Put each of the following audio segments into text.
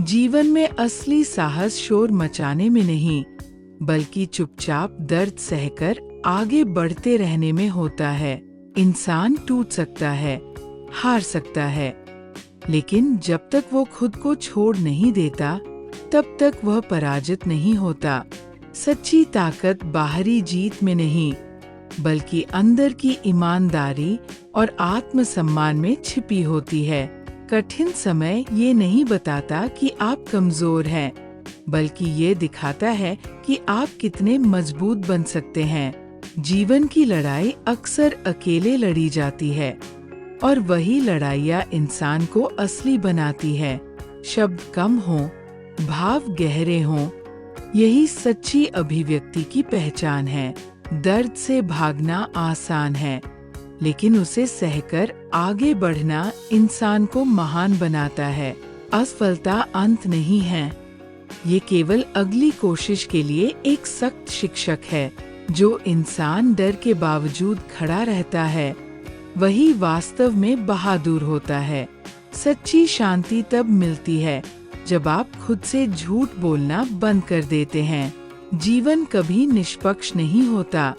जीवन में असली साहस शोर मचाने में नहीं, बल्कि चुपचाप दर्द सहकर आगे बढ़ते रहने में होता है। इंसान टूट सकता है, हार सकता है, लेकिन जब तक वो खुद को छोड़ नहीं देता, तब तक वह पराजित नहीं होता। सच्ची ताकत बाहरी जीत में नहीं, बल्कि अंदर की ईमानदारी और आत्मसम्मान में छिपी होती है। कठिन समय ये नहीं बताता कि आप कमजोर हैं, बल्कि ये दिखाता है कि आप कितने मजबूत बन सकते हैं। जीवन की लड़ाई अक्सर अकेले लड़ी जाती है, और वही लड़ाइयाँ इंसान को असली बनाती है। शब्द कम हों, भाव गहरे हों, यही सच्ची अभिव्यक्ति की पहचान है। दर्द से भागना आसान है, लेकिन उसे सहकर आगे बढ़ना इंसान को महान बनाता है। असफलता अंत नहीं है, ये केवल अगली कोशिश के लिए एक सख्त शिक्षक है। जो इंसान डर के बावजूद खड़ा रहता है, वही वास्तव में बहादुर होता है। सच्ची शांति तब मिलती है जब आप खुद से झूठ बोलना बंद कर देते हैं। जीवन कभी निष्पक्ष नहीं होता,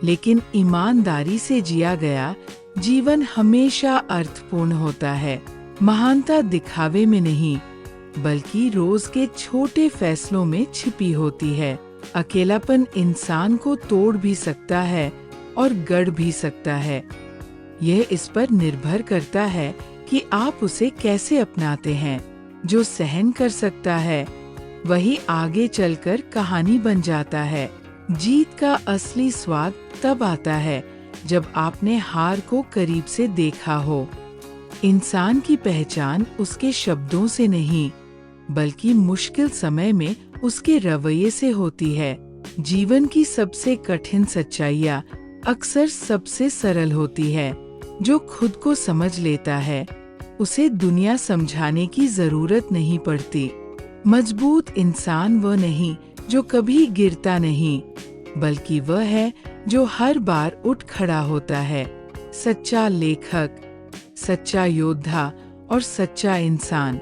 लेकिन ईमानदारी से जिया गया जीवन हमेशा अर्थपूर्ण होता है। महानता दिखावे में नहीं, बल्कि रोज के छोटे फैसलों में छिपी होती है। अकेलापन इंसान को तोड़ भी सकता है और गढ़ भी सकता है। यह इस पर निर्भर करता है कि आप उसे कैसे अपनाते हैं। जो सहन कर सकता है, वही आगे चलकर कहानी बन जाता है। जीत का असली स्वाद तब आता है जब आपने हार को करीब से देखा हो। इंसान की पहचान उसके शब्दों से नहीं, बल्कि मुश्किल समय में उसके रवैये से होती है। जीवन की सबसे कठिन सच्चाइयाँ अक्सर सबसे सरल होती है। जो खुद को समझ लेता है, उसे दुनिया समझाने की जरूरत नहीं पड़ती। मजबूत इंसान वह नहीं जो कभी गिरता नहीं, बल्कि वह है जो हर बार उठ खड़ा होता है। सच्चा लेखक, सच्चा योद्धा और सच्चा इंसान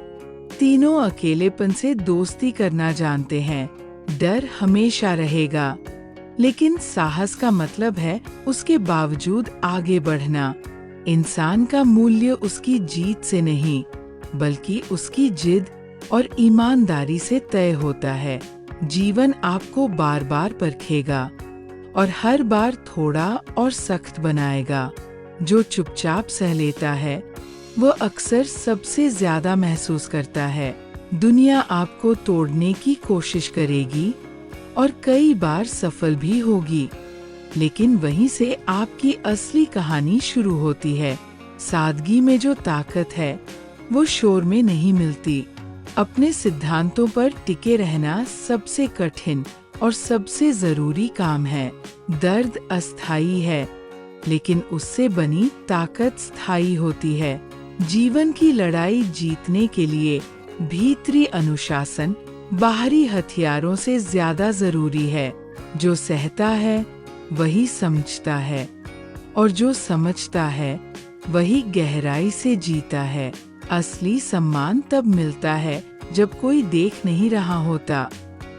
तीनों अकेलेपन से दोस्ती करना जानते हैं। डर हमेशा रहेगा, लेकिन साहस का मतलब है उसके बावजूद आगे बढ़ना। इंसान का मूल्य उसकी जीत से नहीं, बल्कि उसकी जिद और ईमानदारी से तय होता है। जीवन आपको बार बार परखेगा और हर बार थोड़ा और सख्त बनाएगा। जो चुपचाप सह लेता है, वह अक्सर सबसे ज्यादा महसूस करता है। दुनिया आपको तोड़ने की कोशिश करेगी और कई बार सफल भी होगी, लेकिन वहीं से आपकी असली कहानी शुरू होती है। सादगी में जो ताकत है, वो शोर में नहीं मिलती। अपने सिद्धांतों पर टिके रहना सबसे कठिन और सबसे जरूरी काम है। दर्द अस्थायी है, लेकिन उससे बनी ताकत स्थायी होती है। जीवन की लड़ाई जीतने के लिए भीतरी अनुशासन बाहरी हथियारों से ज्यादा जरूरी है। जो सहता है, वही समझता है, और जो समझता है, वही गहराई से जीता है। असली सम्मान तब मिलता है जब कोई देख नहीं रहा होता।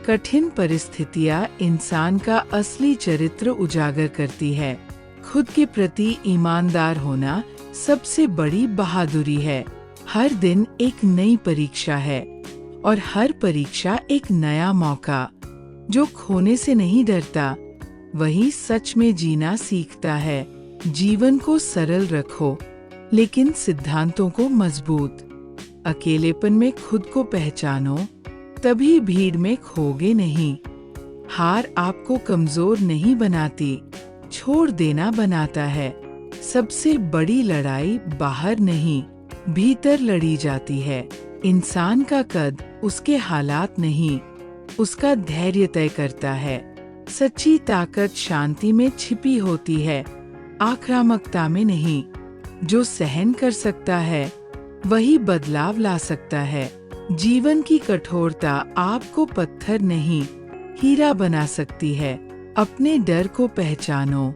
कठिन परिस्थितियाँ इंसान का असली चरित्र उजागर करती है। खुद के प्रति ईमानदार होना सबसे बड़ी बहादुरी है। हर दिन एक नई परीक्षा है, और हर परीक्षा एक नया मौका। जो खोने से नहीं डरता, वही सच में जीना सीखता है। जीवन को सरल रखो, लेकिन सिद्धांतों को मजबूत। अकेलेपन में खुद को पहचानो, तभी भीड़ में खोगे नहीं। हार आपको कमजोर नहीं बनाती, छोड़ देना बनाता है। सबसे बड़ी लड़ाई बाहर नहीं, भीतर लड़ी जाती है। इंसान का कद उसके हालात नहीं, उसका धैर्य तय करता है। सच्ची ताकत शांति में छिपी होती है, आक्रामकता में नहीं। जो सहन कर सकता है, वही बदलाव ला सकता है। जीवन की कठोरता आपको पत्थर नहीं, हीरा बना सकती है। अपने डर को पहचानो,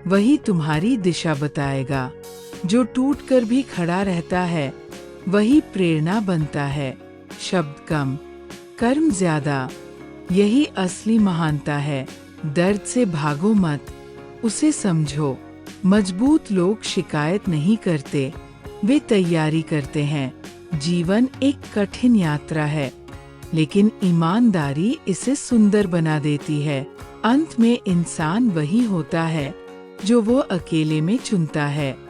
वही तुम्हारी दिशा बताएगा। जो टूटकर भी खड़ा रहता है, वही प्रेरणा बनता है। शब्द कम, कर्म ज्यादा। यही असली महानता है। दर्द से भागो मत, उसे समझो। मजबूत लोग शिकायत नहीं करते, वे तैयारी करते हैं। जीवन एक कठिन यात्रा है, लेकिन ईमानदारी इसे सुंदर बना देती है। अंत में इंसान वही होता है जो वो अकेले में चुनता है।